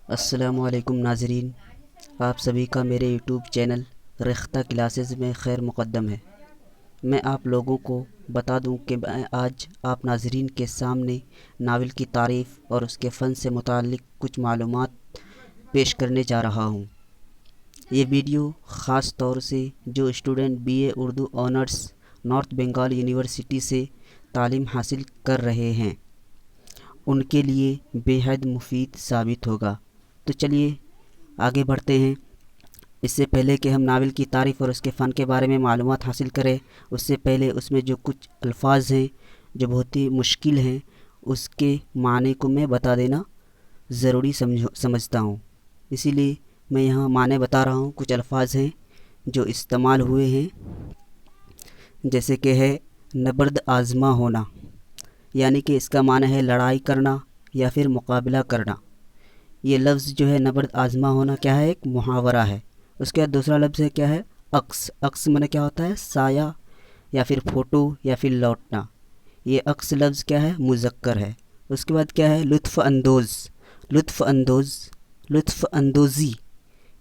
السلام علیکم ناظرین، آپ سبھی کا میرے یوٹیوب چینل ریختہ کلاسز میں خیر مقدم ہے۔ میں آپ لوگوں کو بتا دوں کہ میں آج آپ ناظرین کے سامنے ناول کی تعریف اور اس کے فن سے متعلق کچھ معلومات پیش کرنے جا رہا ہوں۔ یہ ویڈیو خاص طور سے جو student B A Urdu honours North Bengal university سے تعلیم حاصل کر رہے ہیں ان کے لیے بے حد مفید ثابت ہوگا۔ تو چلیے آگے بڑھتے ہیں۔ اس سے پہلے کہ ہم ناول کی تعریف اور اس کے فن کے بارے میں معلومات حاصل کریں، اس سے پہلے اس میں جو کچھ الفاظ ہیں جو بہت ہی مشکل ہیں اس کے معنی کو میں بتا دینا ضروری سمجھتا ہوں۔ اسی لیے میں یہاں معنی بتا رہا ہوں۔ کچھ الفاظ ہیں جو استعمال ہوئے ہیں، جیسے کہ ہے نبرد آزما ہونا، یعنی کہ اس کا معنی ہے لڑائی کرنا یا پھر مقابلہ کرنا۔ یہ لفظ جو ہے نبرد آزما ہونا کیا ہے؟ ایک محاورہ ہے۔ اس کے بعد دوسرا لفظ ہے کیا ہے؟ عکس۔ عکس معنی کیا ہوتا ہے؟ سایہ یا پھر فوٹو یا پھر لوٹنا۔ یہ عکس لفظ کیا ہے؟ مذکر ہے۔ اس کے بعد کیا ہے؟ لطف اندوز۔ لطف اندوز، لطف اندوزی،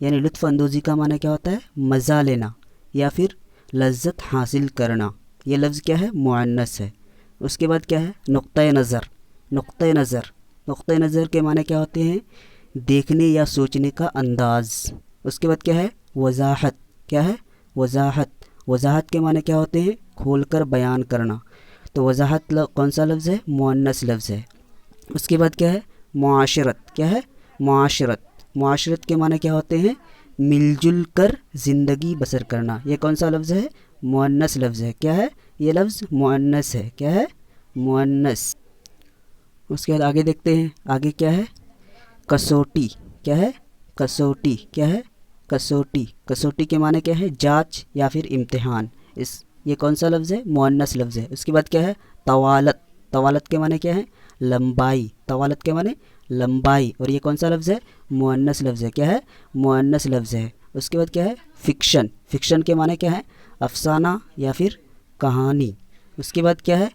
یعنی لطف اندوزی کا معنی کیا ہوتا ہے؟ مزہ لینا یا پھر لذت حاصل کرنا۔ یہ لفظ کیا ہے؟ مؤنث ہے۔ اس کے بعد کیا ہے؟ نقطۂ نظر۔ نقطۂ نظر، نقطۂ نظر کے معنی کیا ہوتے ہیں؟ دیکھنے یا سوچنے کا انداز۔ اس کے بعد کیا ہے؟ وضاحت۔ کیا ہے؟ وضاحت۔ وضاحت کے معنی کیا ہوتے ہیں؟ کھول کر بیان کرنا۔ تو وضاحت کون سا لفظ ہے؟ مؤنث لفظ ہے۔ اس کے بعد کیا ہے؟ معاشرت۔ کیا ہے؟ معاشرت۔ معاشرت کے معنی کیا ہوتے ہیں؟ مل جل کر زندگی بسر کرنا۔ یہ کون سا لفظ ہے؟ مؤنث لفظ ہے۔ کیا ہے؟ یہ لفظ مؤنث ہے۔ کیا ہے؟ مؤنث۔ اس کے بعد آگے دیکھتے ہیں، آگے کیا ہے؟ کسوٹی۔ کیا ہے؟ کسوٹی۔ کیا ہے؟ کسوٹی۔ کسوٹی کے معنی کیا ہے؟ جانچ یا پھر امتحان۔ یہ کون سا لفظ ہے؟ مؤنث لفظ ہے۔ اس کے بعد کیا ہے؟ طوالت۔ طوالت کے معنی کیا ہے؟ لمبائی۔ طوالت کے معنی لمبائی، اور یہ کون سا لفظ ہے؟ مؤنث لفظ ہے۔ کیا ہے؟ مؤنث لفظ ہے۔ اس کے بعد کیا ہے؟ فکشن۔ فکشن کے معنی کیا ہے؟ افسانہ یا پھر کہانی۔ اس کے بعد کیا ہے؟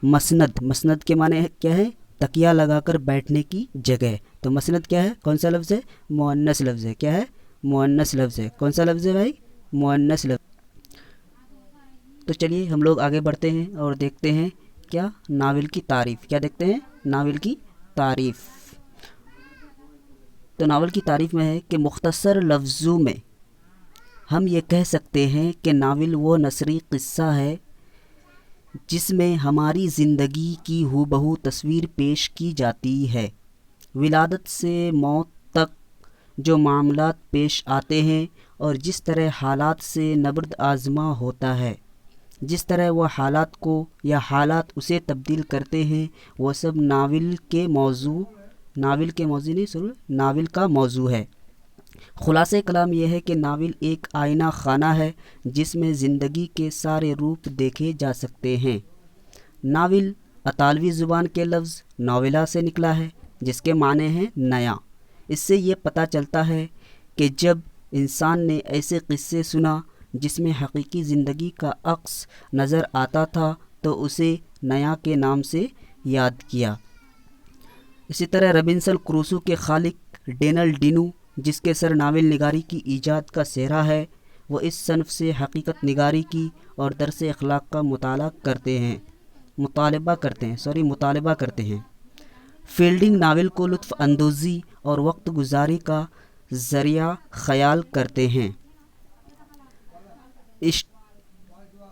مسند۔ مسند کے معنی کیا ہے؟ تکیہ لگا کر بیٹھنے کی جگہ۔ تو مسند کیا ہے؟ کون سا لفظ ہے؟ مؤنث لفظ ہے۔ کیا ہے؟ مؤنث لفظ ہے۔ کون سا لفظ ہے بھائی؟ مؤنث لفظ۔ تو چلیے ہم لوگ آگے بڑھتے ہیں اور دیکھتے ہیں کیا؟ ناول کی تعریف۔ کیا دیکھتے ہیں؟ ناول کی تعریف۔ تو ناول کی تعریف میں ہے کہ مختصر لفظوں میں ہم یہ کہہ سکتے ہیں کہ ناول وہ نثری قصہ ہے جس میں ہماری زندگی کی ہو بہو تصویر پیش کی جاتی ہے۔ ولادت سے موت تک جو معاملات پیش آتے ہیں اور جس طرح حالات سے نبرد آزما ہوتا ہے، جس طرح وہ حالات کو یا حالات اسے تبدیل کرتے ہیں، وہ سب ناول کا موضوع ہے۔ خلاصہ کلام یہ ہے کہ ناول ایک آئینہ خانہ ہے جس میں زندگی کے سارے روپ دیکھے جا سکتے ہیں۔ ناول اطالوی زبان کے لفظ ناولا سے نکلا ہے، جس کے معنی ہیں نیا۔ اس سے یہ پتہ چلتا ہے کہ جب انسان نے ایسے قصے سنا جس میں حقیقی زندگی کا عکس نظر آتا تھا تو اسے نیا کے نام سے یاد کیا۔ اسی طرح رابنسن کروسو کے خالق ڈینل ڈینو، جس کے سر ناول نگاری کی ایجاد کا سہرا ہے، وہ اس صنف سے حقیقت نگاری کی اور درس اخلاق کا مطالبہ کرتے ہیں۔ فیلڈنگ ناول کو لطف اندوزی اور وقت گزاری کا ذریعہ خیال کرتے ہیں۔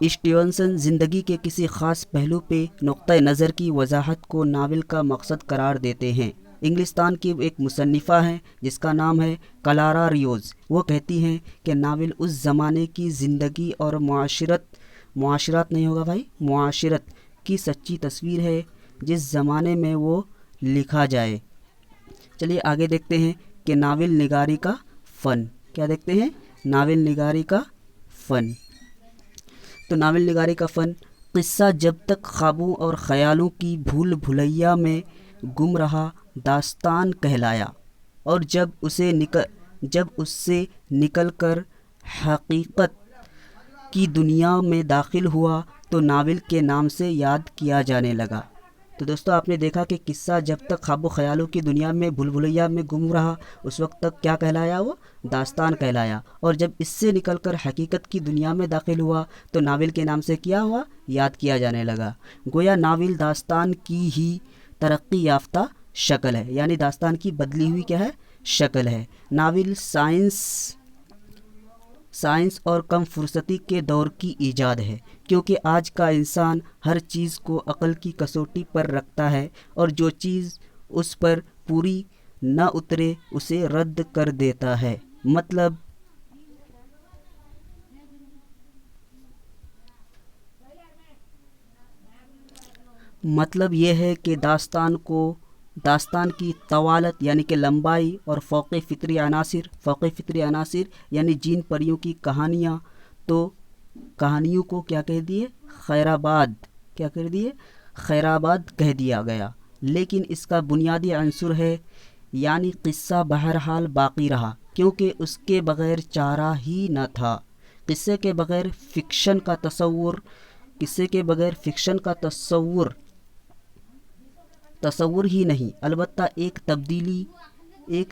اسٹیونسن زندگی کے کسی خاص پہلو پہ نقطۂ نظر کی وضاحت کو ناول کا مقصد قرار دیتے ہیں۔ انگلستان کی ایک مصنفہ ہیں جس کا نام ہے کلارا ریوز۔ وہ کہتی ہیں کہ ناول اس زمانے کی زندگی اور معاشرت کی سچی تصویر ہے جس زمانے میں وہ لکھا جائے۔ چلیے آگے دیکھتے ہیں کہ ناول نگاری کا فن۔ کیا دیکھتے ہیں؟ ناول نگاری کا فن۔ تو ناول نگاری کا فن: قصہ جب تک خوابوں اور خیالوں کی بھول بھلیا میں گم رہا داستان کہلایا، اور جب اس سے نکل کر حقیقت کی دنیا میں داخل ہوا تو ناول کے نام سے یاد کیا جانے لگا۔ تو دوستوں آپ نے دیکھا کہ قصہ جب تک خواب و خیالوں کی دنیا میں بھول بھلیا میں گم رہا اس وقت تک کیا کہلایا؟ وہ داستان کہلایا، اور جب اس سے نکل کر حقیقت کی دنیا میں داخل ہوا تو ناول کے نام سے کیا ہوا؟ یاد کیا جانے لگا۔ گویا ناول داستان کی ہی ترقی یافتہ شکل ہے، یعنی داستان کی بدلی ہوئی کیا ہے؟ شکل ہے۔ ناول سائنس اور کم فرصتی کے دور کی ایجاد ہے، کیونکہ آج کا انسان ہر چیز کو عقل کی کسوٹی پر رکھتا ہے، اور جو چیز اس پر پوری نہ اترے اسے رد کر دیتا ہے۔ مطلب یہ ہے کہ داستان کی طوالت یعنی کہ لمبائی اور فوق فطری عناصر یعنی جن پریوں کی کہانیاں، تو کہانیوں کو کیا کہہ دیے؟ خیرآباد کہہ دیا گیا، لیکن اس کا بنیادی عنصر ہے یعنی قصہ بہرحال باقی رہا، کیونکہ اس کے بغیر چارہ ہی نہ تھا۔ قصے کے بغیر فکشن کا تصور ہی نہیں۔ البتہ ایک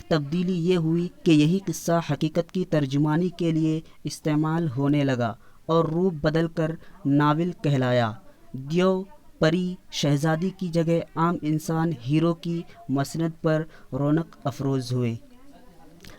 تبدیلی یہ ہوئی کہ یہی قصہ حقیقت کی ترجمانی کے لیے استعمال ہونے لگا اور روپ بدل کر ناول کہلایا۔ دیو پری شہزادی کی جگہ عام انسان ہیرو کی مسند پر رونق افروز ہوئے۔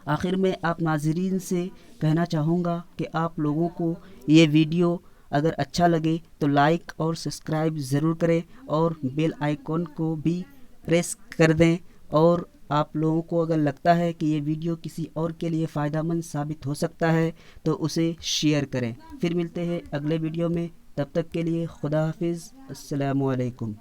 آخر میں آپ ناظرین سے کہنا چاہوں گا کہ آپ لوگوں کو یہ ویڈیو اگر اچھا لگے تو لائک اور سبسکرائب ضرور کریں، اور بیل آئیکن کو بھی پریس کر دیں، اور آپ لوگوں کو اگر لگتا ہے کہ یہ ویڈیو کسی اور کے لیے فائدہ مند ثابت ہو سکتا ہے تو اسے شیئر کریں۔ پھر ملتے ہیں اگلے ویڈیو میں، تب تک کے لیے خدا حافظ، السلام علیکم۔